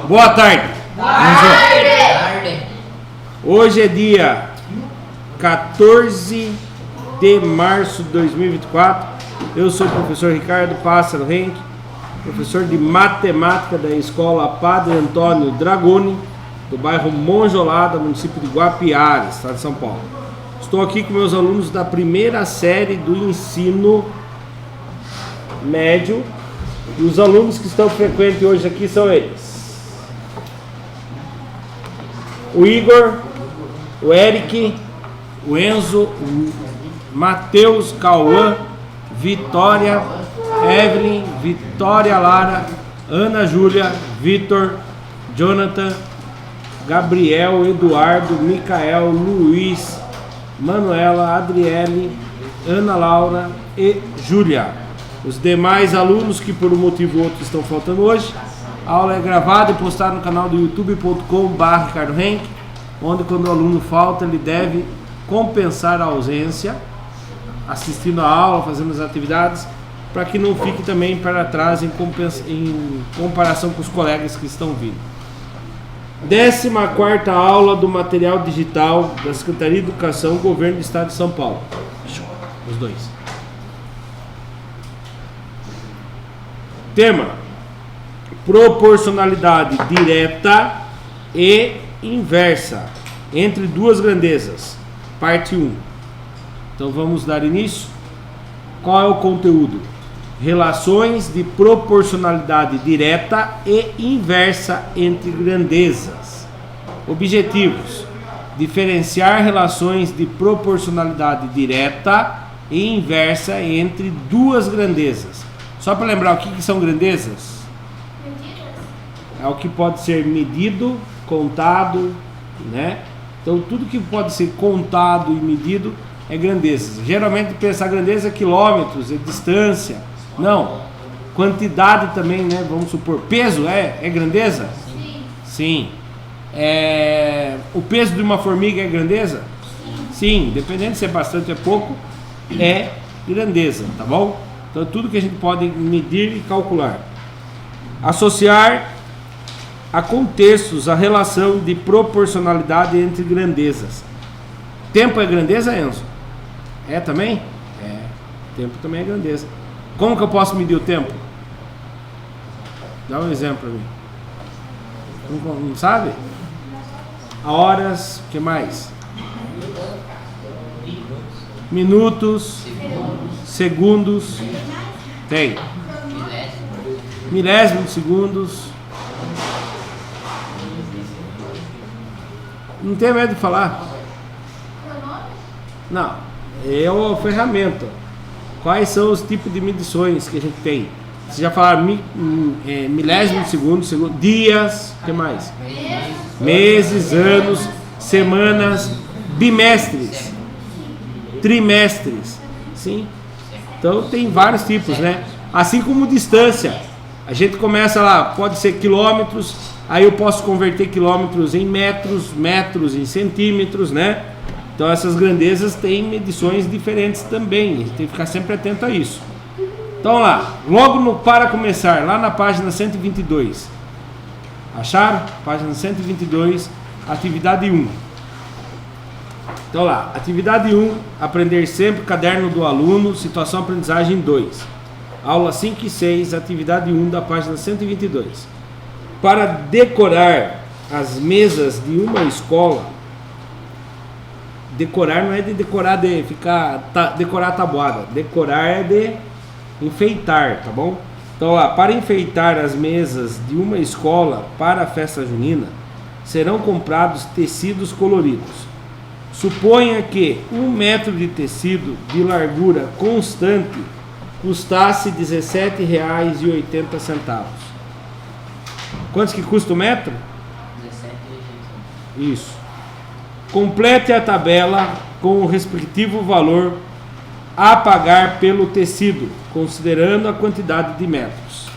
Boa tarde. Boa tarde. Hoje é dia 14 de março de 2024. Eu sou o professor Ricardo Pássaro Henk, professor de matemática da escola Padre Antônio Dragoni, do bairro Monjolada, município de Guapiara, estado de São Paulo. Estou aqui com meus alunos da primeira série do ensino médio. E os alunos que estão frequentes hoje aqui são eles: o Igor, o Eric, o Enzo, o Matheus, Cauã, Vitória, Evelyn, Vitória Lara, Ana Júlia, Vitor, Jonathan, Gabriel, Eduardo, Micael, Luiz, Manuela, Adriele, Ana Laura e Júlia. Os demais alunos que por um motivo ou outro estão faltando hoje, a aula é gravada e postada no canal do youtube.com/Ricardo Henk, onde quando o aluno falta ele deve compensar a ausência, assistindo a aula, fazendo as atividades, para que não fique também para trás em comparação com os colegas que estão vindo. 14ª aula do material digital da Secretaria de Educação, Governo do Estado de São Paulo. Os dois. Tema: proporcionalidade direta e inversa entre duas grandezas. Parte 1. Então vamos dar início. Qual é o conteúdo? Relações de proporcionalidade direta e inversa entre grandezas. Objetivos: diferenciar relações de proporcionalidade direta e inversa entre duas grandezas. Só para lembrar, o que são grandezas? Medidas. É o que pode ser medido, contado, né? Então tudo que pode ser contado e medido é grandezas. Geralmente pensar grandeza é quilômetros, é distância. Não. Quantidade também, né? Vamos supor. Peso é grandeza? Sim. Sim. O peso de uma formiga é grandeza? Sim. Dependendo se é bastante ou é pouco, é grandeza, tá bom? Então tudo que a gente pode medir e calcular. Associar a contextos a relação de proporcionalidade entre grandezas. Tempo é grandeza, Enzo? É também? É. Tempo também é grandeza. Como que eu posso medir o tempo? Dá um exemplo para mim. Não sabe? Horas, o que mais? Minutos, segundos. Tem. Milésimos de segundos. Não tem medo de falar? Não. É uma ferramenta. Quais são os tipos de medições que a gente tem? Vocês já falaram milésimos de segundo, dias, o que mais? Meses, anos, semanas, bimestres, trimestres, sim? Então tem vários tipos, né? Assim como distância. A gente começa lá, pode ser quilômetros, aí eu posso converter quilômetros em metros, metros em centímetros, né? Então essas grandezas têm medições diferentes também, a gente tem que ficar sempre atento a isso. Então lá, logo no para começar, lá na página 122. Acharam? Página 122, atividade 1. Então lá, atividade 1, aprender sempre, caderno do aluno, situação aprendizagem 2. Aula 5 e 6, atividade 1 da página 122. Para decorar as mesas de uma escola, decorar não é de decorar de ficar, decorar a tabuada, decorar é de enfeitar, tá bom? Então lá, para enfeitar as mesas de uma escola para a festa junina, serão comprados tecidos coloridos. Suponha que 1 metro de tecido de largura constante custasse R$ 17,80. Quantos que custa o metro? 17,80. Isso. Complete a tabela com o respectivo valor a pagar pelo tecido, considerando a quantidade de metros.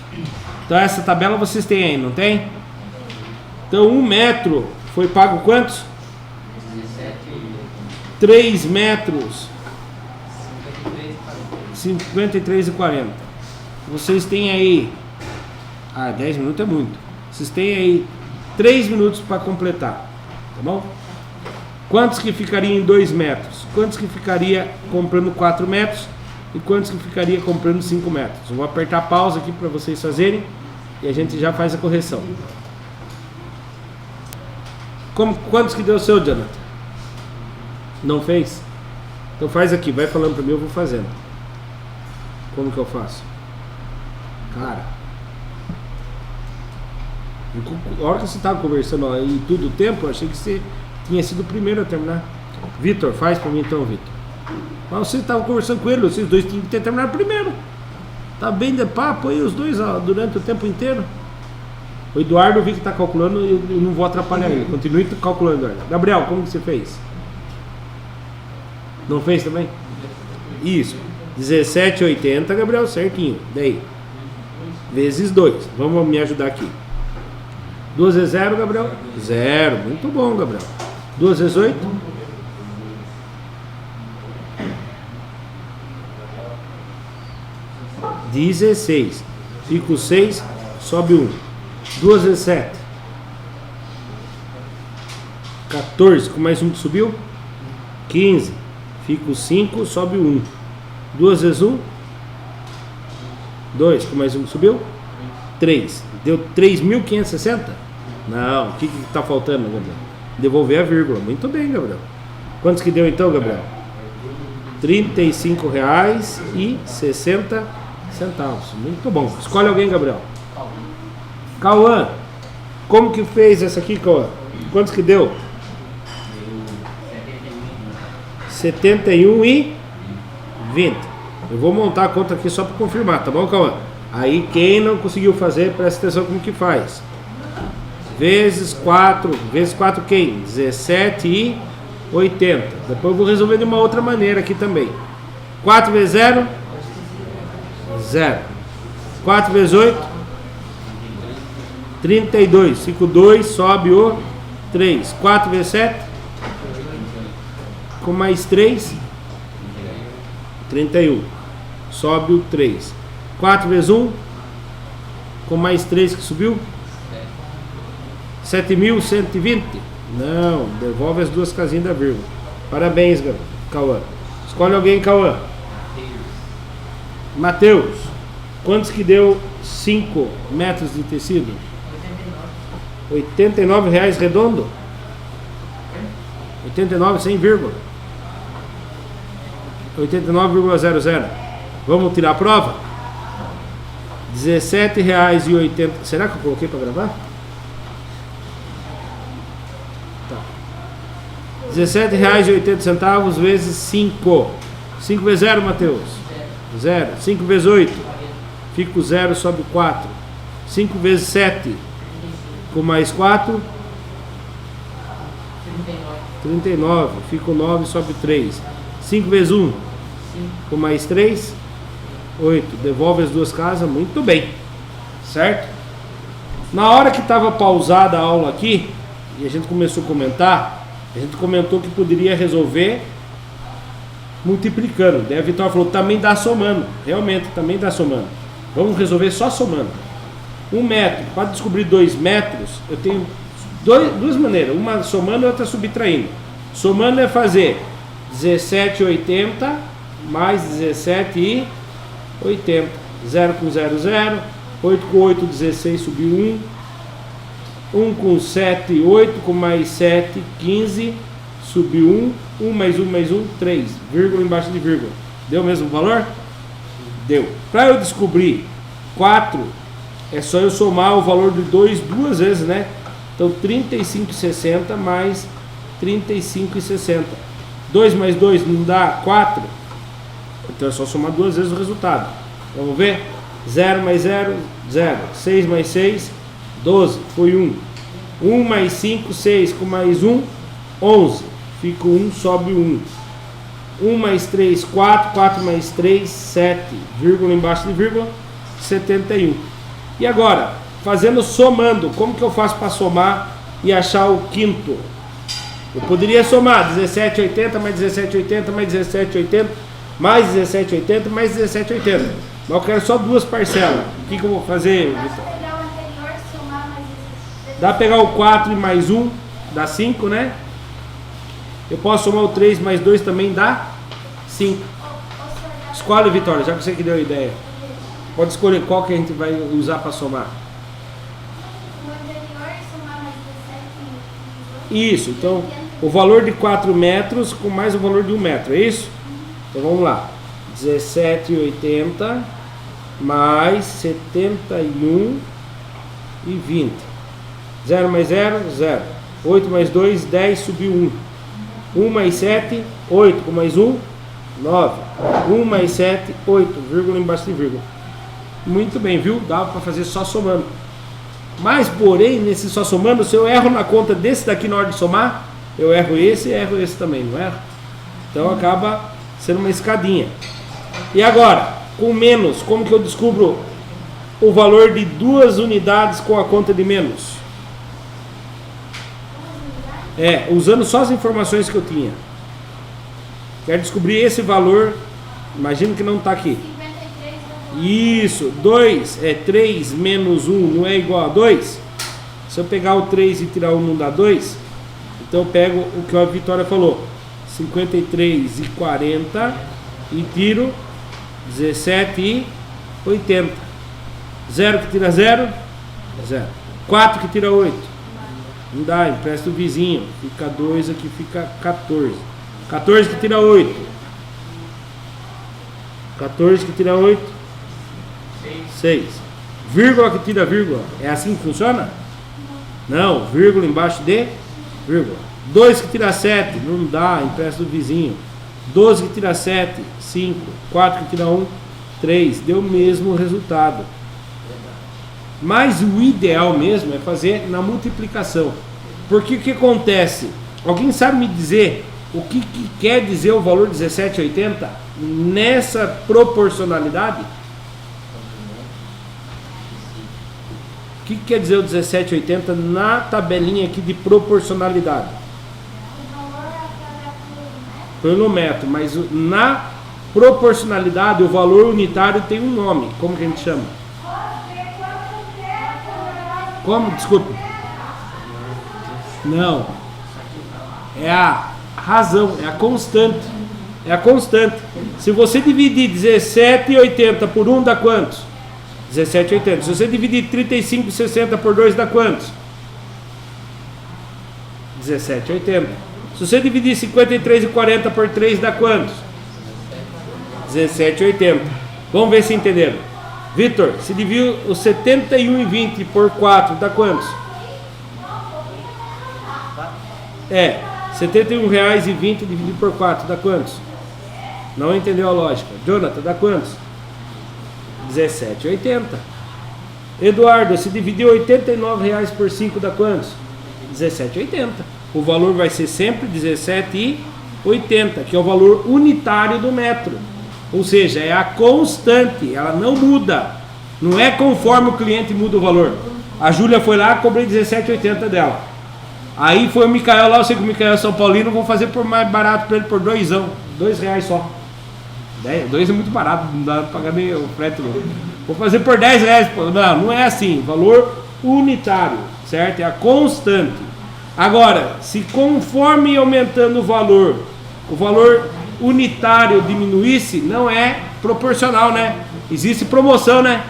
Então essa tabela vocês têm aí, não tem? Então 1 metro foi pago quantos? 3 metros, 53,40. Vocês têm aí 10 minutos é muito. Vocês têm aí 3 minutos para completar, tá bom? Quantos que ficaria em 2 metros? Quantos que ficaria comprando 4 metros? E quantos que ficaria comprando 5 metros? Eu vou apertar a pausa aqui para vocês fazerem e a gente já faz a correção. Quantos que deu o seu, Jonathan? Não fez? Então faz aqui, vai falando para mim, eu vou fazendo. Como que eu faço? Cara, a hora que você estava conversando aí tudo o tempo, eu achei que você tinha sido o primeiro a terminar. Vitor, faz para mim então, Vitor. Mas você estava conversando com ele, vocês dois tinham que ter terminado primeiro. Tá bem de papo aí os dois durante o tempo inteiro. O Eduardo eu vi que está calculando e eu não vou atrapalhar ele. Continue calculando, Eduardo. Gabriel, como que você fez? Não fez também? Isso. 17,80, Gabriel, certinho. Daí. Vezes 2. Vamos me ajudar aqui. 2 vezes 0, Gabriel? 0. Muito bom, Gabriel. 2 vezes 8? 16. Fica o 6, sobe 1. 2 vezes 7. 14. Com mais um que subiu? 15. Fica o 5, sobe 1. 2 vezes 1? 2. Com mais um que subiu? 3. Deu 3.560? Não. O que está faltando, Gabriel? Devolver a vírgula. Muito bem, Gabriel. Quantos que deu então, Gabriel? R$ 35,60. Muito bom. Escolhe alguém, Gabriel. Cauã. Como que fez essa aqui, Cauã? Quantos que deu? 71,20. Eu vou montar a conta aqui só para confirmar, tá bom, Cauã? Aí quem não conseguiu fazer, presta atenção como que faz. Vezes 4. Vezes 4 quem? 17,80. Depois eu vou resolver de uma outra maneira aqui também. 4 vezes 0? 0. 4 vezes 8? 32. Fica o 2, sobe o 3. 4 vezes 7? Com mais 3? 31. Sobe o 3. 4 vezes 1? Com mais 3 que subiu? 7.120? Não, devolve as duas casinhas da vírgula. Parabéns, Cauã. Escolhe alguém, Cauã. Mateus. Quantos que deu 5 metros de tecido? R$ 89,00 redondo? 89 sem vírgula. 89,00. Vamos tirar a prova? R$ 17,80. Será que eu coloquei para gravar? Tá. R$ 17,80 vezes 5. 5 vezes 0, Mateus? 0. 5 vezes 8. Fica o 0, sobe 4. 5 vezes 7. Com mais 4. 39. Fica o 9, sobe 3. 5 vezes 1. Com mais 3. 8. Devolve as duas casas. Muito bem. Certo? Na hora que estava pausada a aula aqui, e a gente começou a comentar, a gente comentou que poderia resolver multiplicando. Daí a Vitória falou, também dá somando. Realmente, também dá somando. Vamos resolver só somando. 1 metro. Para descobrir 2 metros, eu tenho duas maneiras. Uma somando e outra subtraindo. Somando é fazer 17,80 mais 17,80. 0 com 0, 0. 8 com 8, 16, subiu 1. 1 com 7, 8. Com mais 7, 15. Subiu 1. 1 mais 1 mais 1, 3. Vírgula embaixo de vírgula. Deu o mesmo valor? Deu. Para eu descobrir 4, é só eu somar o valor de 2 duas vezes, né? Então 35,60 mais 35,60. 2 mais 2 não dá 4? Então é só somar duas vezes o resultado. Vamos ver? 0 mais 0, 0. 6 mais 6, 12. Foi 1. 1 mais 5, 6. Com mais 1, 11. Fica 1, sobe 1. 1 mais 3, 4. 4 mais 3, 7. Vírgula embaixo de vírgula, 71. E agora, fazendo somando, como que eu faço para somar e achar o quinto? Eu poderia somar 17,80 mais 17,80 mais 17,80 mais 17,80 mais 17,80. Mas eu quero só duas parcelas. O que eu vou fazer, Vitor? Pegar o anterior, somar mais Dá pra pegar o 4 e mais 1, dá 5, né? Eu posso somar o 3 mais 2 também, dá 5. Escolhe, Vitória, já que você que deu a ideia. Pode escolher qual que a gente vai usar para somar. Isso, então o valor de 4 metros com mais o valor de 1 metro, é isso? Então vamos lá. 17,80 mais 71 e 20. 0 mais 0, 0. 8 mais 2, 10, subiu 1. 1 mais 7, 8. Com mais 1, 9. 1 mais 7, 8. Vírgula embaixo de vírgula. Muito bem, viu? Dava para fazer só somando. Mas, porém, nesse só somando, se eu erro na conta desse daqui na hora de somar, eu erro esse e erro esse também, não erro? Então acaba sendo uma escadinha. E agora, com menos, como que eu descubro o valor de 2 unidades com a conta de menos? Usando só as informações que eu tinha. Quero descobrir esse valor. Imagino que não está aqui. Isso, 2 é 3 menos 1 não é igual a 2? Se eu pegar o 3 e tirar 1 não dá 2? Então eu pego o que a Vitória falou, 53 e 40 e tiro 17 e 80. 0 que tira 0? 0. 4 que tira 8? Não dá, empresta o vizinho. Fica 2, aqui fica 14. 14 que tira 8? 14 que tira 8? 6. Vírgula que tira vírgula. É assim que funciona? Não, vírgula embaixo de vírgula. 2 que tira 7, não dá, empresta do vizinho. 12 que tira 7, 5. 4 que tira 1, 3. Deu o mesmo resultado. Mas o ideal mesmo é fazer na multiplicação. Porque o que acontece? Alguém sabe me dizer o que quer dizer o valor 17,80 nessa proporcionalidade? O que quer dizer o 17,80 na tabelinha aqui de proporcionalidade? Pelo metro, mas na proporcionalidade o valor unitário tem um nome. Como que a gente chama? Como? Desculpa. Não. É a razão, é a constante. É a constante. Se você dividir 17,80 por 1 dá quantos? 17,80. Se você dividir 35,60 por 2 dá quantos? 17,80. Se você dividir 53,40 por 3 dá quantos? 17,80. Vamos ver se entenderam. Vitor, se dividir os 71,20 por 4 dá quantos? R$71,20 dividido por 4 dá quantos? Não entendeu a lógica. Jonathan, dá quantos? 17,80. Eduardo, se dividir R$89 por 5 dá quantos? 17,80. O valor vai ser sempre 17,80, que é o valor unitário do metro. Ou seja, é a constante, ela não muda. Não é conforme o cliente muda o valor. A Júlia foi lá, cobrei 17,80 dela. Aí foi o Micael lá, eu sei que o Micael é São Paulino, vou fazer por mais barato para ele, por R$2 só. 2 é muito barato, não dá pra pagar nem o frete. Vou fazer por R$10. Não é assim, valor unitário, certo? É a constante. Agora, se conforme aumentando o valor unitário diminuísse, não é proporcional, né? Existe promoção, né?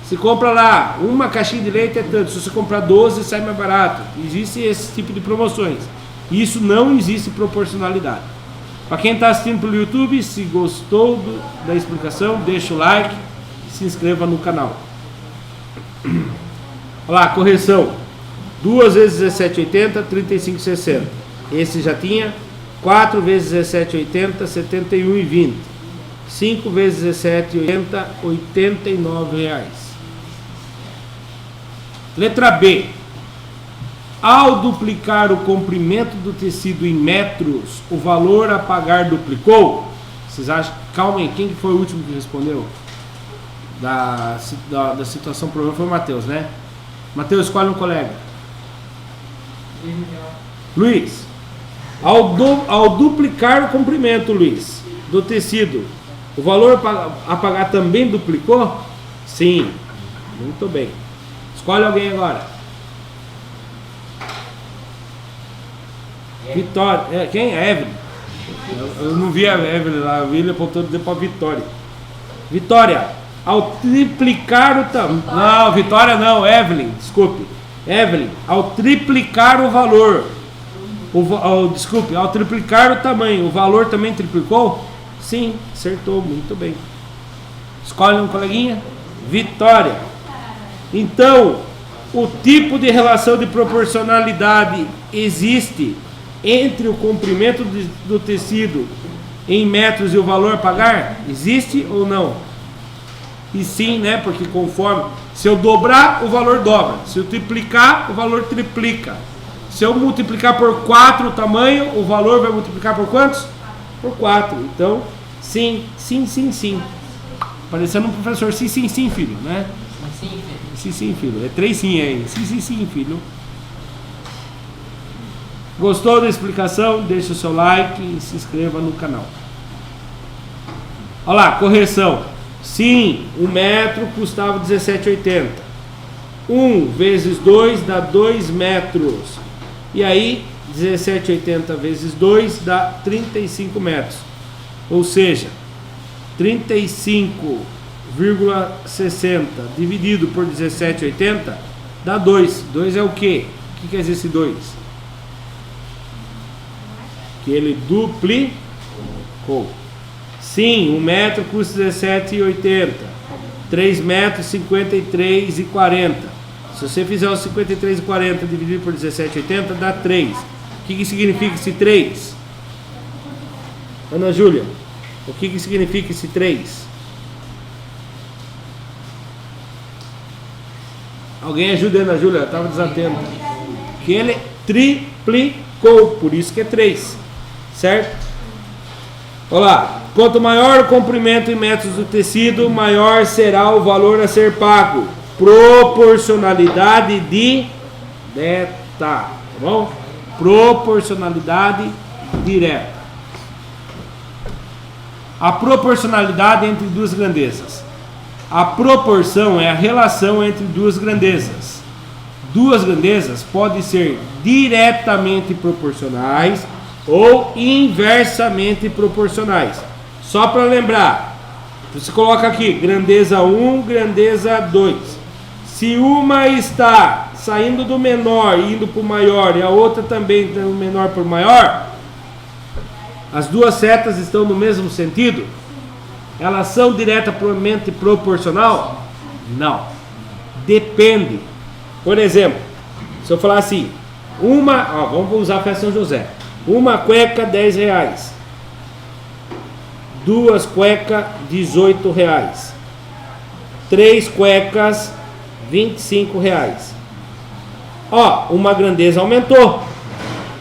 Se compra lá, uma caixinha de leite é tanto, se você comprar 12 sai mais barato. Existe esse tipo de promoções. Isso não existe proporcionalidade. Para quem está assistindo pelo YouTube, se gostou da explicação, deixa o like e se inscreva no canal. Olha lá, correção. 2 vezes 17,80, 35,60. Esse já tinha. 4 vezes 17,80, 71,20. 5 vezes 17,80, R$89. Letra B. Ao duplicar o comprimento do tecido em metros, o valor a pagar duplicou? Vocês acham? Calma aí, quem foi o último que respondeu? Da situação problema foi o Matheus, né? Matheus, escolhe um colega. Luiz. Ao duplicar o comprimento, Luiz, do tecido, o valor a pagar também duplicou? Sim. Muito bem. Escolhe alguém agora. Vitória. Quem? A Evelyn. Eu não vi a Evelyn lá, eu vi ele apontando para Vitória. Vitória, ao triplicar o tamanho. Não, Vitória não, Evelyn, desculpe. Evelyn, ao triplicar o valor. Desculpe, ao triplicar o tamanho, o valor também triplicou? Sim, acertou, muito bem. Escolhe um coleguinha. Vitória. Então, o tipo de relação de proporcionalidade existe entre o comprimento do tecido em metros e o valor a pagar? Existe ou não? E sim, né? Porque conforme, se eu dobrar, o valor dobra. Se eu triplicar, o valor triplica. Se eu multiplicar por 4 o tamanho, o valor vai multiplicar por quantos? Por 4. Então, sim, sim, sim, sim. Parecendo um professor, sim, sim, sim, filho, né? Sim, filho. Sim, sim, filho. É 3 sim aí. Sim, sim, sim, filho. Gostou da explicação? Deixa o seu like e se inscreva no canal. Olha lá, correção. Sim, 1 metro custava R$17,80. 1 vezes 2 dá 2 metros. E aí, 17,80 vezes 2 dá 35 metros. Ou seja, 35,60 dividido por 17,80 dá 2. 2 é o quê? O que quer dizer esse 2? Que ele duplicou. Sim, 1 metro custa R$17,80. 3 metros, 53,40. Se você fizer os 53,40 dividido por 17,80, dá 3. O que significa esse 3? Ana Júlia, o que significa esse 3? Alguém ajuda a Ana Júlia, estava desatento. Que ele triplicou, por isso que é 3. Certo? Olha lá. Quanto maior o comprimento em metros do tecido, maior será o valor a ser pago. Proporcionalidade direta. Tá bom? Proporcionalidade direta. A proporcionalidade entre duas grandezas. A proporção é a relação entre duas grandezas. Duas grandezas podem ser diretamente proporcionais ou inversamente proporcionais. Só para lembrar, você coloca aqui grandeza 1, grandeza 2. Se uma está saindo do menor e indo para o maior e a outra também do menor para o maior, as duas setas estão no mesmo sentido? Elas são diretamente proporcional? Não. Depende. Por exemplo, se eu falar assim, vamos usar a festa São José. Uma cueca R$10. 2 cuecas R$18. 3 cuecas R$25. Ó, uma grandeza aumentou,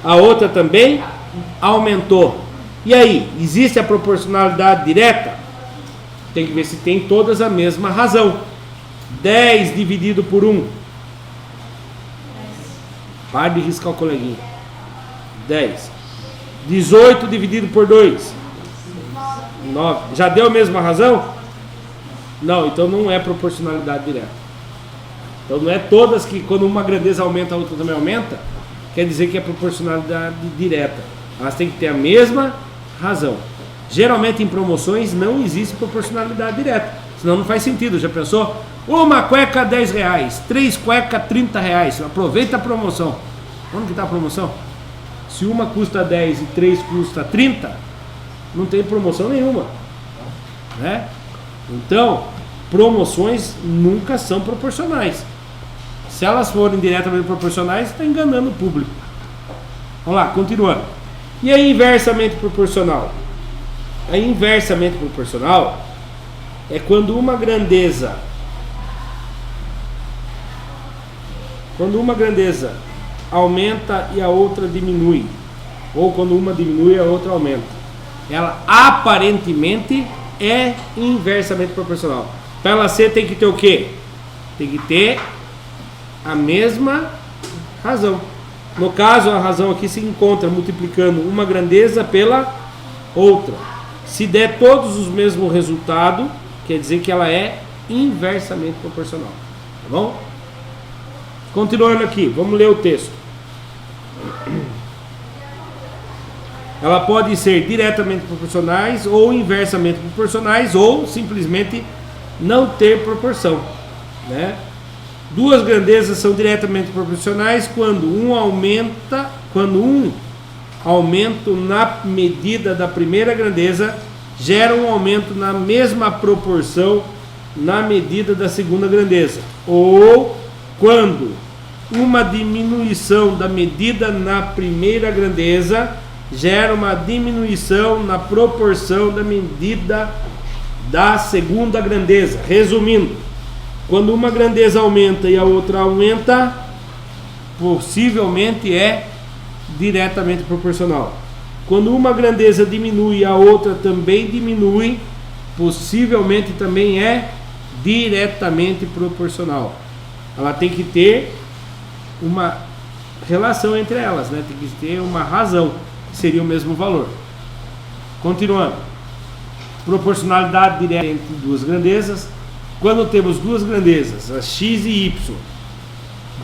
a outra também aumentou. E aí, existe a proporcionalidade direta? Tem que ver se tem todas a mesma razão. 10 dividido por 1. Para de riscar o coleguinha. 10. 18 dividido por 2. 9. Já deu a mesma razão? Não, então não é proporcionalidade direta. Então não é todas que quando uma grandeza aumenta, a outra também aumenta, quer dizer que é proporcionalidade direta. Elas têm que ter a mesma razão. Geralmente em promoções não existe proporcionalidade direta, senão não faz sentido. Já pensou? Uma cueca R$10, 3 cuecas R$30. Aproveita a promoção. Onde que está a promoção? Se uma custa 10 e 3 custa 30, não tem promoção nenhuma, né? Então, promoções nunca são proporcionais. Se elas forem diretamente proporcionais, está enganando o público. Vamos lá, continuando. E a inversamente proporcional? A inversamente proporcional é quando uma grandeza aumenta e a outra diminui, ou quando uma diminui e a outra aumenta. Ela aparentemente é inversamente proporcional. Para ela ser, tem que ter o quê? Tem que ter a mesma razão. No caso, a razão aqui se encontra multiplicando uma grandeza pela outra. Se der todos os mesmos resultados, quer dizer que ela é inversamente proporcional. Tá bom? Continuando aqui, vamos ler o texto. Ela pode ser diretamente proporcionais ou inversamente proporcionais ou simplesmente não ter proporção, né? Duas grandezas são diretamente proporcionais quando um aumento na medida da primeira grandeza gera um aumento na mesma proporção na medida da segunda grandeza, ou quando uma diminuição da medida na primeira grandeza gera uma diminuição na proporção da medida da segunda grandeza. Resumindo, quando uma grandeza aumenta e a outra aumenta, possivelmente é diretamente proporcional. Quando uma grandeza diminui e a outra também diminui, possivelmente também é diretamente proporcional. Ela tem que ter uma relação entre elas, né? Tem que ter uma razão, que seria o mesmo valor. Continuando. Proporcionalidade direta entre duas grandezas. Quando temos duas grandezas, as x e y,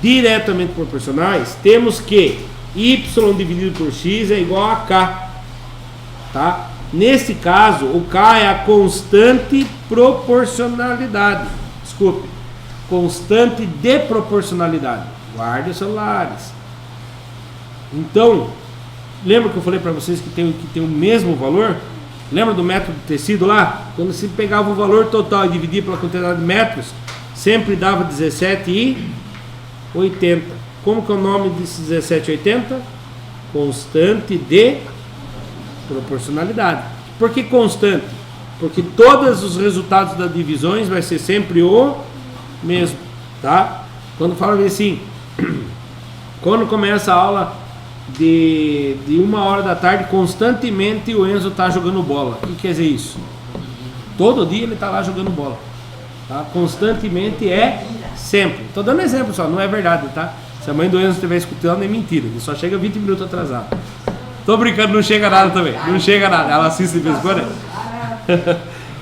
diretamente proporcionais, temos que y dividido por x é igual a k, tá? Nesse caso, o k é a constante proporcionalidade. Desculpe, constante de proporcionalidade. Guarde os celulares. Então, lembra que eu falei para vocês que tem o mesmo valor? Lembra do método de tecido lá? Quando se pegava o valor total e dividia pela quantidade de metros, sempre dava 17,80. Como que é o nome desse 17,80? Constante de proporcionalidade. Por que constante? Porque todos os resultados das divisões vai ser sempre o mesmo, tá? Quando fala assim, quando começa a aula de 1h da tarde, constantemente o Enzo está jogando bola. O que quer dizer isso? Todo dia ele está lá jogando bola, tá? Constantemente é sempre. Estou dando exemplo só, não é verdade, tá? Se a mãe do Enzo estiver escutando, é mentira. Ele só chega 20 minutos atrasado. Tô brincando, não chega nada também. Não chega nada. Ela assiste de vez em quando.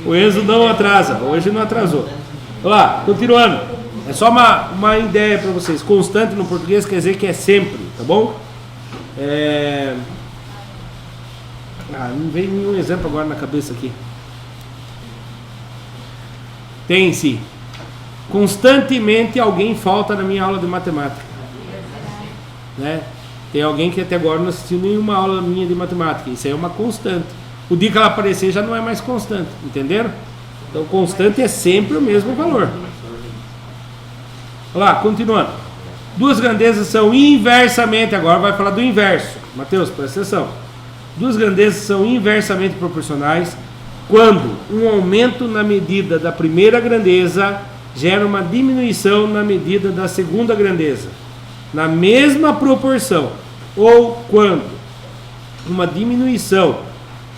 O Enzo não atrasa. Hoje não atrasou. Vamos lá, continuando. É só uma ideia para vocês. Constante no português quer dizer que é sempre, tá bom? Não vem nenhum exemplo agora na cabeça aqui. Tem sim. Constantemente alguém falta na minha aula de matemática, né? Tem alguém que até agora não assistiu nenhuma aula minha de matemática. Isso aí é uma constante. O dia que ela aparecer já não é mais constante, entenderam? Então constante é sempre o mesmo valor. Olha lá, continuando. Duas grandezas são inversamente, agora vai falar do inverso. Mateus, presta atenção. Duas grandezas são inversamente proporcionais quando um aumento na medida da primeira grandeza gera uma diminuição na medida da segunda grandeza, na mesma proporção, ou quando uma diminuição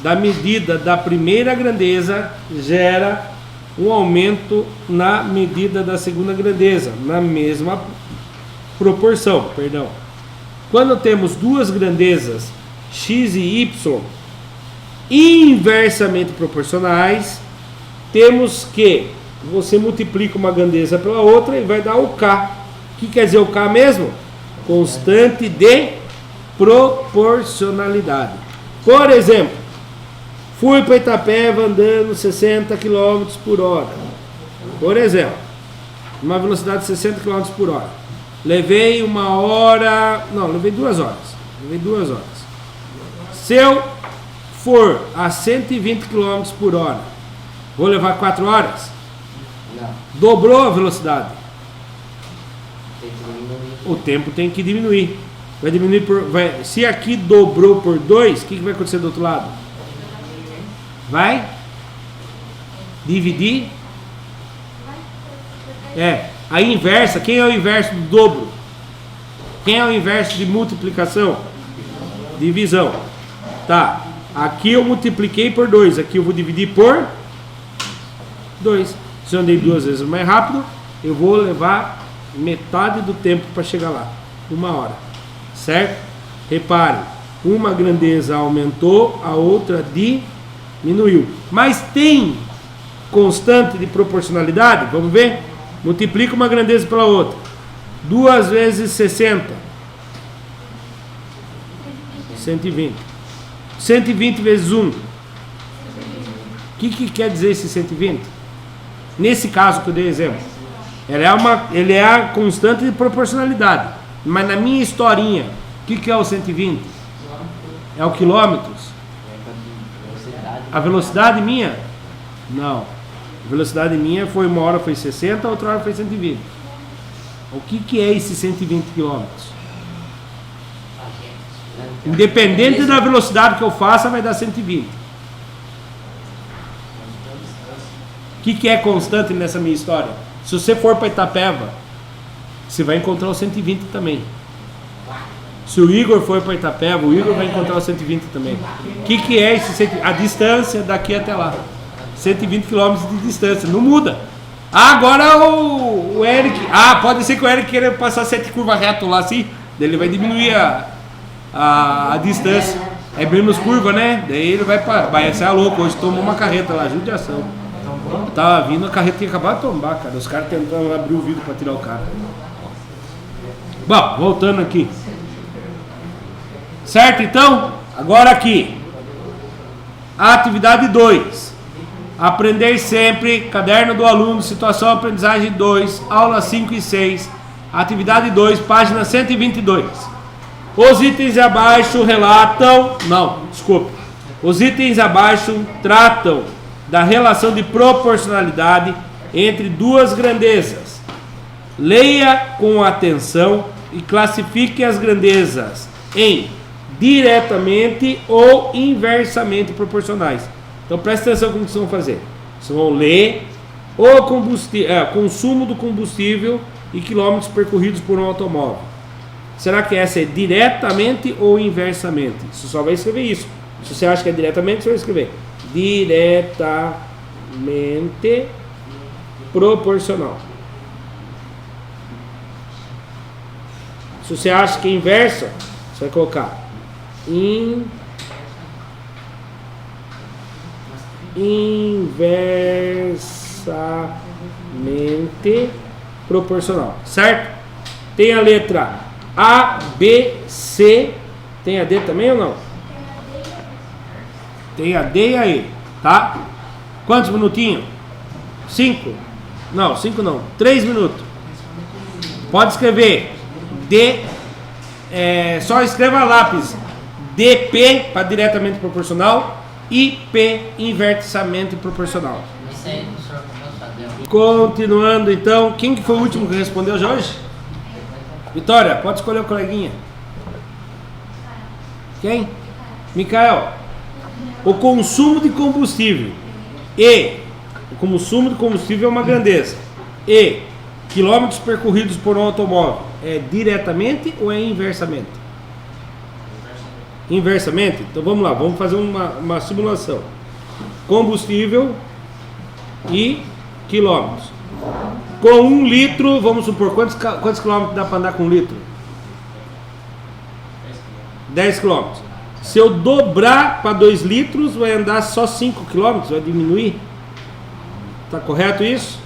da medida da primeira grandeza gera um aumento na medida da segunda grandeza, na mesma proporção, perdão. Quando temos duas grandezas x e y inversamente proporcionais, temos que você multiplica uma grandeza pela outra e vai dar o k. O que quer dizer o k mesmo? Constante de proporcionalidade. Por exemplo, fui para Itapeva andando 60 km por hora. Por exemplo, uma velocidade de 60 km por hora. Levei 1 hora... Não, levei 2 horas. Levei 2 horas. Se eu for a 120 km por hora, vou levar 4 horas? Não. Dobrou a velocidade. Tem que diminuir. O tempo tem que diminuir. Vai diminuir por... se aqui dobrou por 2, o que vai acontecer do outro lado? Vai dividir. A inversa. Quem é o inverso do dobro? Quem é o inverso de multiplicação? Divisão. Tá. Aqui eu multipliquei por 2. Aqui eu vou dividir por 2. Se eu andei 2 vezes mais rápido, eu vou levar metade do tempo para chegar lá. 1 hora. Certo? Repare. Uma grandeza aumentou, a outra diminuiu. Mas tem constante de proporcionalidade? Vamos ver? Multiplica uma grandeza pela outra. 2 vezes 60. 120. 120 vezes 1. O que quer dizer esse 120? Nesse caso que eu dei exemplo. Ele é a constante de proporcionalidade. Mas na minha historinha, o que é o 120? É o quilômetros? A velocidade minha? Não. A velocidade minha foi uma hora foi 60, outra hora foi 120. O que é esse 120 quilômetros? Independente da velocidade que eu faça, vai dar 120. O que é constante nessa minha história? Se você for para Itapeva, você vai encontrar o 120 também. Se o Igor for para Itapeva, o Igor vai encontrar o 120 também. O que é esse 120? A distância daqui até lá. 120 km de distância. Não muda. Agora o Eric... pode ser que o Eric queira passar 7 curvas reto lá assim. Daí ele vai diminuir a distância. É menos curva, né? Daí ele vai ser louco. Hoje tomou uma carreta lá, judiação. Eu tava vindo, a carreta tinha acabado de tombar, cara. Os caras tentando abrir o vidro para tirar o carro. Bom, voltando aqui. Certo, então? Agora aqui. Atividade 2. Aprender sempre. Caderno do aluno, situação aprendizagem 2, aula 5 e 6. Atividade 2, página 122. Os itens abaixo relatam... Não, desculpe. Os itens abaixo tratam da relação de proporcionalidade entre duas grandezas. Leia com atenção e classifique as grandezas em diretamente ou inversamente proporcionais. Então presta atenção como vocês vão fazer. Vocês vão ler o consumo do combustível e quilômetros percorridos por um automóvel. Será que essa é diretamente ou inversamente? Você só vai escrever isso. Se você acha que é diretamente, você vai escrever diretamente proporcional. Se você acha que é inverso, você vai colocar inversamente proporcional, certo? Tem a letra A, B, C. Tem a D também ou não? Tem a D e a E, tá? Quantos minutinhos? 5? Não, 5 não. 3 minutos. Pode escrever D. Só escreva a lápis. DP para diretamente proporcional. IP inversamente proporcional. Isso aí, professor, Continuando então. Quem que foi o último que respondeu já hoje? Vitória, pode escolher o coleguinha. Quem? Micael. O consumo de combustível. O consumo de combustível é uma grandeza. Quilômetros percorridos por um automóvel. É diretamente ou é inversamente? Inversamente? Então vamos lá, vamos fazer uma simulação. Combustível e quilômetros. Com 1 litro, vamos supor, quantos quilômetros dá para andar com 1 litro? 10 quilômetros. Se eu dobrar para 2 litros, vai andar só 5 quilômetros, vai diminuir. Está correto isso?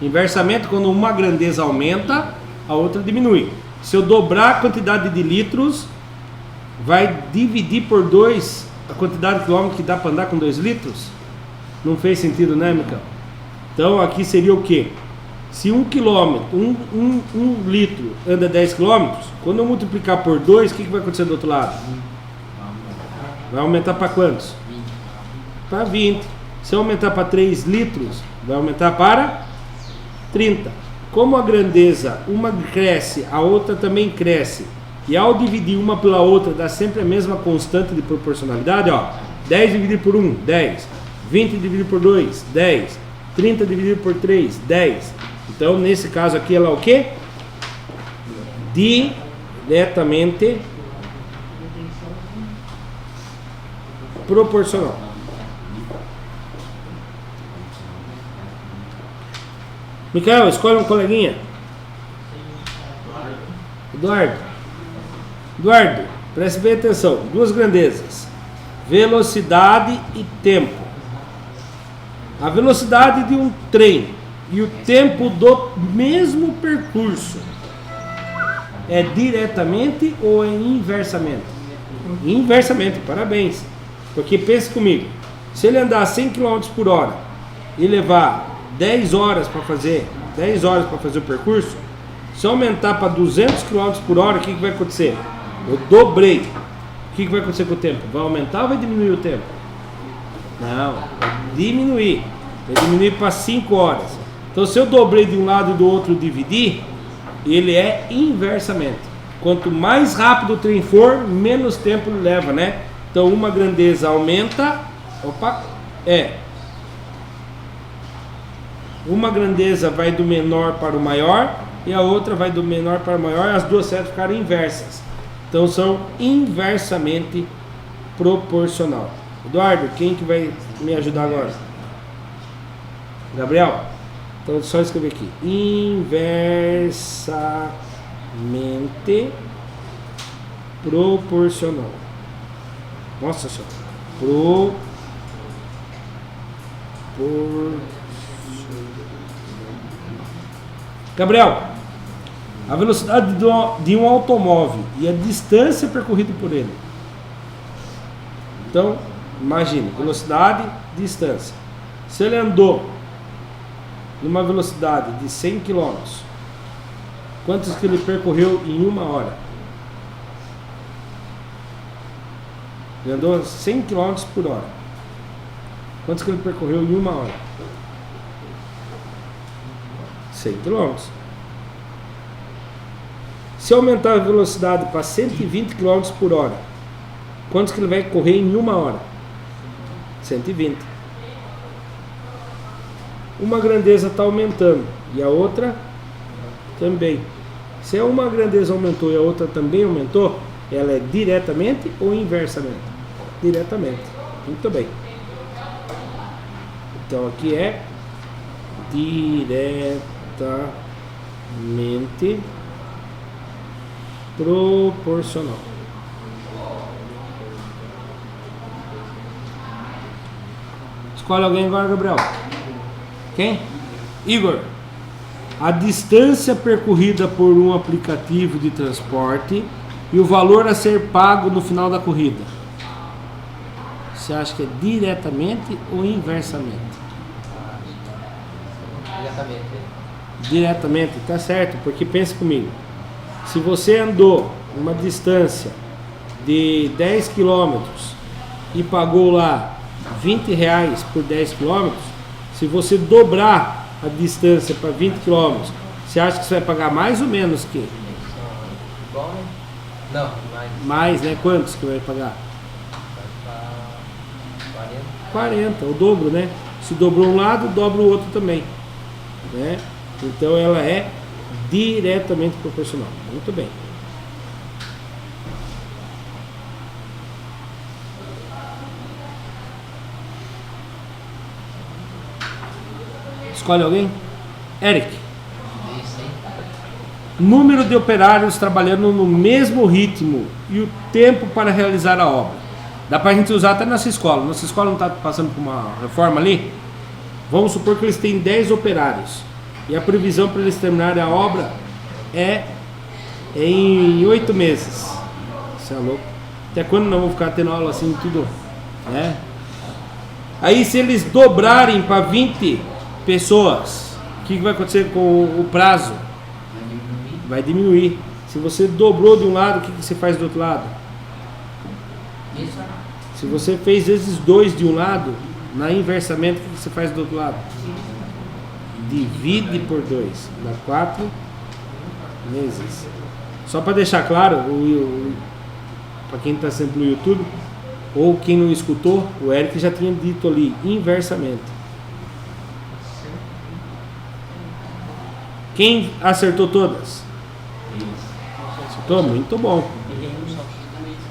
Inversamente, quando uma grandeza aumenta, a outra diminui. Se eu dobrar a quantidade de litros, vai dividir por 2 a quantidade de quilômetros que dá para andar com 2 litros? Não fez sentido, né, Micael? Então aqui seria o quê? Se 1 quilômetro, 1 litro anda 10 quilômetros, quando eu multiplicar por 2, o que vai acontecer do outro lado? Vai aumentar para quantos? Para 20. Se eu aumentar para 3 litros, vai aumentar para 30. Como a grandeza, uma cresce, a outra também cresce, e ao dividir uma pela outra dá sempre a mesma constante de proporcionalidade, ó. 10 dividido por 1, 10. 20 dividido por 2, 10. 30 dividido por 3, 10. Então, nesse caso aqui, ela é o quê? Diretamente proporcional. Micael, escolhe um coleguinha. Eduardo, preste bem atenção. 2 grandezas. Velocidade e tempo. A velocidade de um trem e o tempo do mesmo percurso é diretamente ou é inversamente? Inversamente, parabéns. Porque pense comigo, se ele andar 100 km por hora e levar 10 horas para fazer o percurso, se eu aumentar para 200 km por hora, o que vai acontecer? Eu dobrei. O que vai acontecer com o tempo? Vai aumentar ou vai diminuir o tempo? Não, vai diminuir. Vai diminuir para 5 horas. Então, se eu dobrei de um lado e do outro dividir, ele é inversamente. Quanto mais rápido o trem for, menos tempo ele leva, né? Então, uma grandeza aumenta. Uma grandeza vai do menor para o maior e a outra vai do menor para o maior. As duas setas ficaram inversas. Então, são inversamente proporcional. Eduardo, quem que vai me ajudar agora? Gabriel? Então, só escrever aqui. Inversamente proporcional. Nossa senhora. Gabriel, a velocidade de um automóvel e a distância percorrida por ele. Então, imagine, velocidade, distância. Se ele andou numa velocidade de 100 km, quantos que ele percorreu em uma hora? Ele andou 100 km por hora. Quantos que ele percorreu em uma hora? 100 km. Se aumentar a velocidade para 120 km por hora, quantos que ele vai correr em uma hora? 120. Uma grandeza está aumentando e a outra também. Se uma grandeza aumentou e a outra também aumentou, ela é diretamente ou inversamente? Diretamente. Muito bem. Então aqui é diretamente proporcional. Escolhe alguém agora, Gabriel. Quem? Igor. A distância percorrida por um aplicativo de transporte e o valor a ser pago no final da corrida. Você acha que é diretamente ou inversamente? Diretamente. Diretamente, tá certo, porque pensa comigo. Se você andou uma distância de 10 km e pagou lá R$20 por 10 km, se você dobrar a distância para 20 km, você acha que você vai pagar mais ou menos que? Igual, né? Não, mais. Mais, né? Quantos que vai pagar? Vai para 40, o dobro, né? Se dobrou um lado, dobra o outro também, né? Então ela é diretamente proporcional. Muito bem. Escolhe alguém? Eric. Número de operários trabalhando no mesmo ritmo e o tempo para realizar a obra. Dá pra gente usar até nessa escola. Nossa escola não está passando por uma reforma ali? Vamos supor que eles têm 10 operários. E a previsão para eles terminarem a obra é em 8 meses. Isso é louco. Até quando nós vamos ficar tendo aula assim, tudo, né? Aí se eles dobrarem para 20 pessoas, o que vai acontecer com o prazo? Vai diminuir. Se você dobrou de um lado, o que você faz do outro lado? Isso. Se você fez vezes 2 de um lado, na inversamente, o que você faz do outro lado? Divide por 2. Dá 4 meses. Só para deixar claro, para quem está sempre no YouTube, ou quem não escutou, o Eric já tinha dito ali, inversamente. Quem acertou todas? Acertou? Muito bom.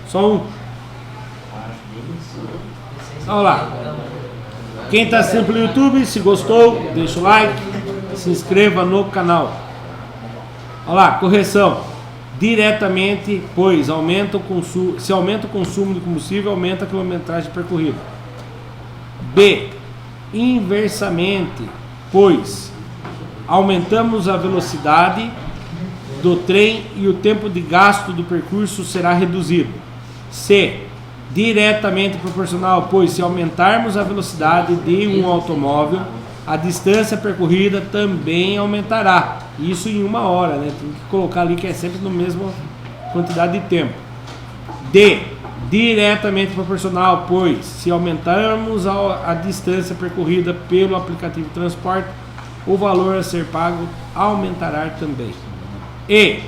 Só um. Olha lá. Quem está sempre no YouTube, se gostou, deixa o like, se inscreva no canal. Olha lá, correção. Diretamente, pois aumenta o consumo, se aumenta o consumo de combustível, aumenta a quilometragem percorrida. B. Inversamente, pois aumentamos a velocidade do trem e o tempo de gasto do percurso será reduzido. C. Diretamente proporcional, pois se aumentarmos a velocidade de um automóvel, a distância percorrida também aumentará. Isso em 1 hora, né? Tem que colocar ali que é sempre no mesmo quantidade de tempo. D. Diretamente proporcional, pois se aumentarmos a distância percorrida pelo aplicativo de transporte, o valor a ser pago aumentará também. E.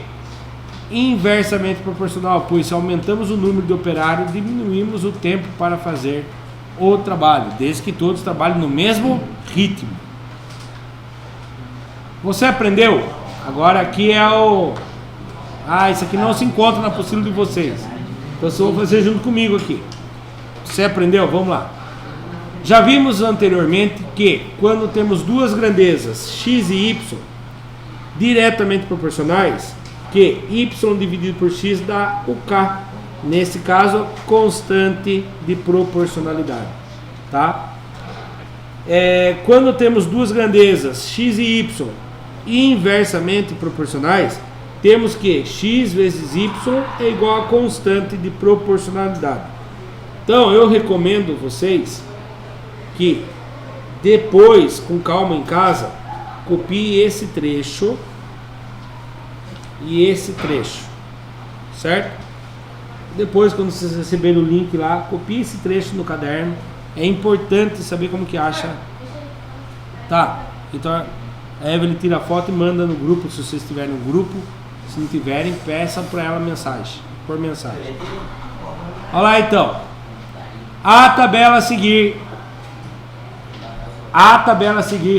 Inversamente proporcional, pois se aumentamos o número de operários, diminuímos o tempo para fazer o trabalho, desde que todos trabalhem no mesmo ritmo. Você aprendeu? Agora aqui é o... isso aqui não se encontra na apostila de vocês. Então vocês vão fazer junto comigo aqui. Você aprendeu? Vamos lá. Já vimos anteriormente que quando temos duas grandezas, x e y, diretamente proporcionais, que y dividido por x dá o k. Nesse caso, constante de proporcionalidade. Tá? Quando temos duas grandezas, x e y, inversamente proporcionais, temos que x vezes y é igual a constante de proporcionalidade. Então, eu recomendo vocês que depois, com calma em casa, copie esse trecho e esse trecho, certo? Depois, quando vocês receberem o link lá, copie esse trecho no caderno. É importante saber como que acha. Tá, então a Evelyn tira a foto e manda no grupo, se vocês estiverem no grupo. Se não tiverem, peça para ela mensagem, por mensagem. Olha lá então. A tabela a seguir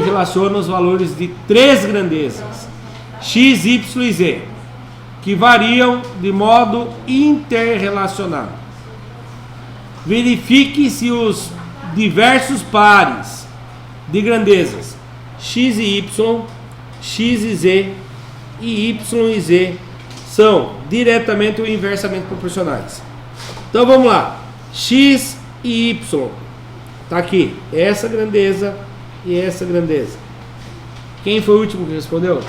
relaciona os valores de três grandezas, x, y e z, que variam de modo interrelacionado. Verifique se os diversos pares de grandezas x e y, x e z e y e z são diretamente ou inversamente proporcionais. Então vamos lá. X e y. Tá aqui. Essa grandeza e essa grandeza. Quem foi o último que respondeu?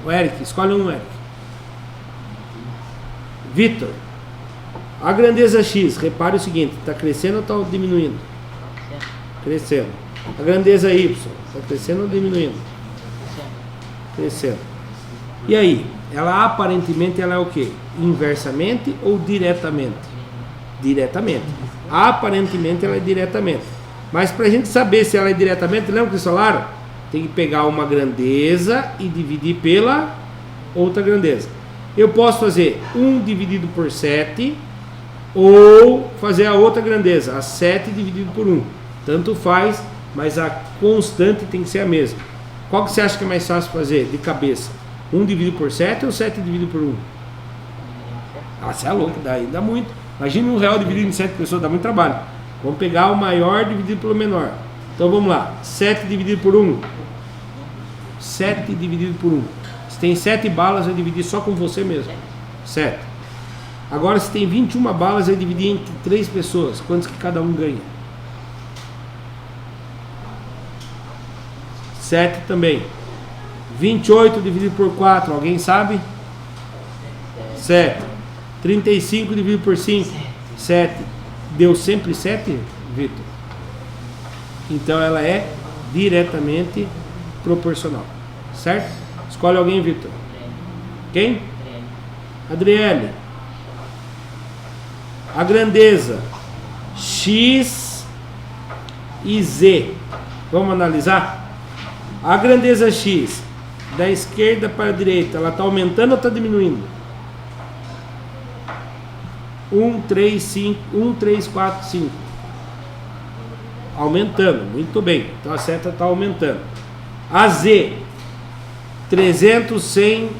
O Eric. Escolhe um, Eric. Vitor. A grandeza x, repare o seguinte, está crescendo ou está diminuindo? Crescendo. A grandeza y, está crescendo ou diminuindo? Crescendo. E aí? Ela aparentemente ela é o quê? Inversamente ou diretamente? Diretamente. Aparentemente ela é diretamente. Mas para a gente saber se ela é diretamente, lembra que eles falaram? Tem que pegar uma grandeza e dividir pela outra grandeza. Eu posso fazer 1 dividido por 7 ou fazer a outra grandeza, a 7 dividido por 1. Tanto faz, mas a constante tem que ser a mesma. Qual que você acha que é mais fácil fazer de cabeça? 1 dividido por 7 ou 7 dividido por 1? Ah, você é louco, daí dá muito. Imagina R$1 dividido em 7 pessoas, dá muito trabalho. Vamos pegar o maior dividido pelo menor. Então vamos lá, 7 dividido por 1. 7 dividido por 1. Se tem 7 balas, vai dividir só com você mesmo. 7. Agora, se tem 21 balas, vai dividir entre 3 pessoas. Quantos que cada um ganha? 7 também. 28 dividido por 4, alguém sabe? 7. 35 dividido por 5, 7. Deu sempre 7, Vitor? Então ela é diretamente proporcional. Certo? Escolhe alguém, Vitor. Quem? Adriele. A grandeza x e z. Vamos analisar? A grandeza x da esquerda para a direita, ela está aumentando ou está diminuindo? 1, 3, 5, 1, 3, 4, 5. Aumentando, muito bem. Então a seta está aumentando. A z, 300, 100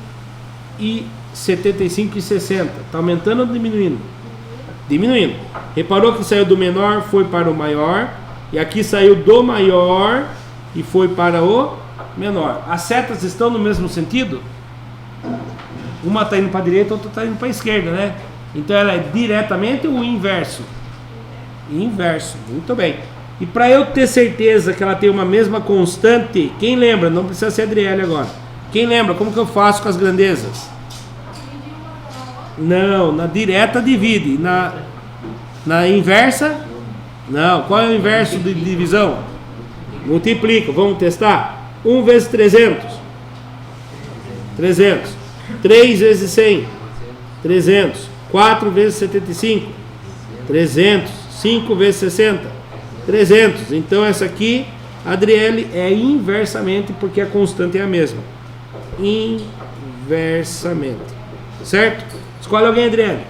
e 75 e 60. Está aumentando ou diminuindo? Diminuindo. Reparou que saiu do menor, foi para o maior. E aqui saiu do maior e foi para o menor. As setas estão no mesmo sentido? Uma está indo para a direita, outra está indo para a esquerda, né? Então ela é diretamente ou inverso? Inverso, muito bem. E para eu ter certeza que ela tem uma mesma constante, quem lembra? Não precisa ser Adriele agora. Quem lembra? Como que eu faço com as grandezas? Não, na direta divide. Na inversa? Não. Qual é o inverso de divisão? Multiplica. Vamos testar? 1 vezes 300. 300. 3 vezes 100. 300. 4 vezes 75. 300. 5 vezes 60. 300. Então essa aqui, Adriele, é inversamente porque a constante é a mesma. Inversamente. Certo? Escolhe alguém, Adriele.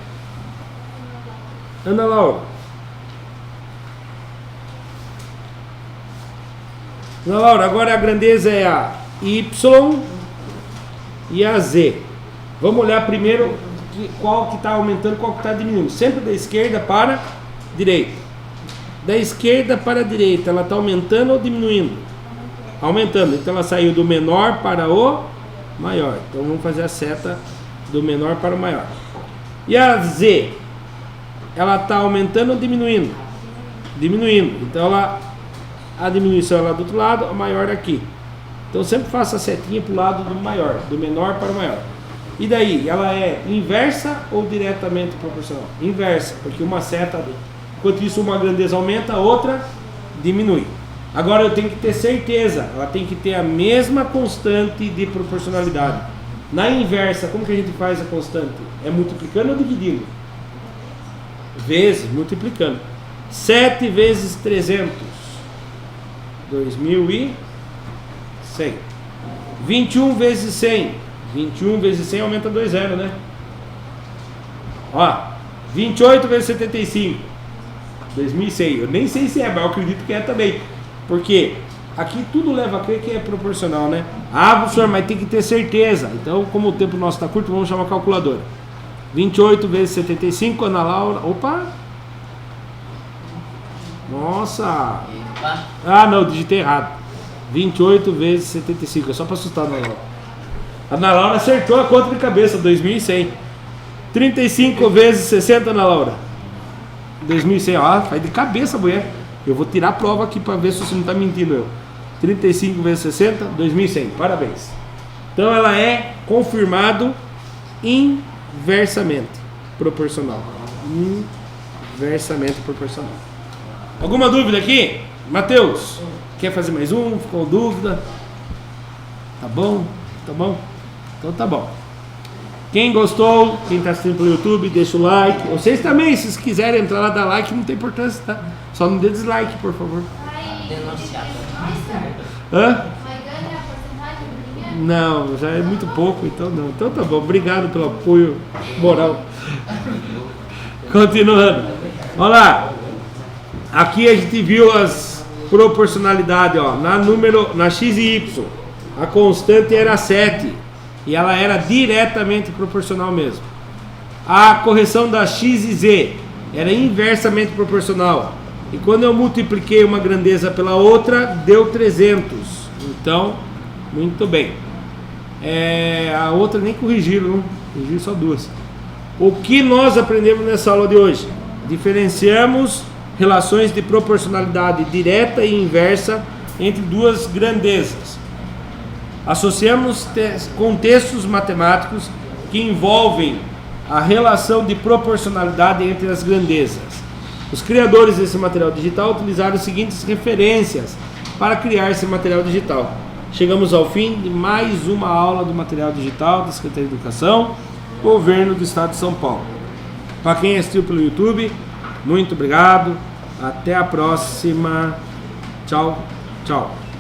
Ana Laura. Ana Laura, agora a grandeza é a Y e a Z. Vamos olhar primeiro qual que está aumentando, qual que está diminuindo. Sempre da esquerda para a direita. Da esquerda para a direita, ela está aumentando ou diminuindo? Aumentando. Então ela saiu do menor para o maior. Então vamos fazer a seta do menor para o maior. E a Z, ela está aumentando ou diminuindo? Diminuindo. Então a diminuição é lá do outro lado, a maior aqui. Então sempre faça a setinha para o lado do maior, do menor para o maior. E daí, ela é inversa ou diretamente proporcional? Inversa, porque uma seta, enquanto isso uma grandeza aumenta, a outra diminui. Agora eu tenho que ter certeza, ela tem que ter a mesma constante de proporcionalidade. Na inversa, como que a gente faz a constante? É multiplicando ou dividindo? Vezes, multiplicando. 7 vezes 300. 2.100. 21 vezes 100. 21 vezes 100 aumenta 2 zeros, né? Ó, 28 vezes 75. 2.100. Eu nem sei se é, mas eu acredito que é também. Porque aqui tudo leva a crer que é proporcional, né? Ah, professor, mas tem que ter certeza. Então, como o tempo nosso está curto, vamos chamar a calculadora. 28 vezes 75, Ana Laura. Opa! Nossa! Ah, não, digitei errado. 28 vezes 75. É só para assustar a Ana Laura. A Ana Laura acertou a conta de cabeça, 2.100. 35 vezes 60, Ana Laura. 2.100, ó, faz de cabeça, mulher. Eu vou tirar a prova aqui para ver se você não está mentindo. Eu. 35 vezes 60, 2.100. Parabéns. Então ela é confirmado inversamente proporcional. Inversamente proporcional. Alguma dúvida aqui? Matheus, quer fazer mais um? Ficou dúvida? Tá bom? Tá bom? Então tá bom. Quem gostou, quem está assistindo pelo YouTube, deixa o like. Vocês também, se quiserem entrar lá, dar like, não tem importância, tá? Só não dê dislike, por favor. Denunciado. Hã? Não, já é muito pouco, então não. Então tá bom, obrigado pelo apoio moral. Continuando. Olha lá. Aqui a gente viu as proporcionalidades, ó. Na x e y, a constante era 7. E ela era diretamente proporcional mesmo. A correção da x e z era inversamente proporcional. E quando eu multipliquei uma grandeza pela outra, deu 300. Então, muito bem. A outra nem corrigiram, não? Corrigiram só duas. O que nós aprendemos nessa aula de hoje? Diferenciamos relações de proporcionalidade direta e inversa entre duas grandezas. Associamos contextos matemáticos que envolvem a relação de proporcionalidade entre as grandezas. Os criadores desse material digital utilizaram as seguintes referências para criar esse material digital. Chegamos ao fim de mais uma aula do material digital da Secretaria de Educação, Governo do Estado de São Paulo. Para quem assistiu pelo YouTube, muito obrigado. Até a próxima. Tchau, tchau.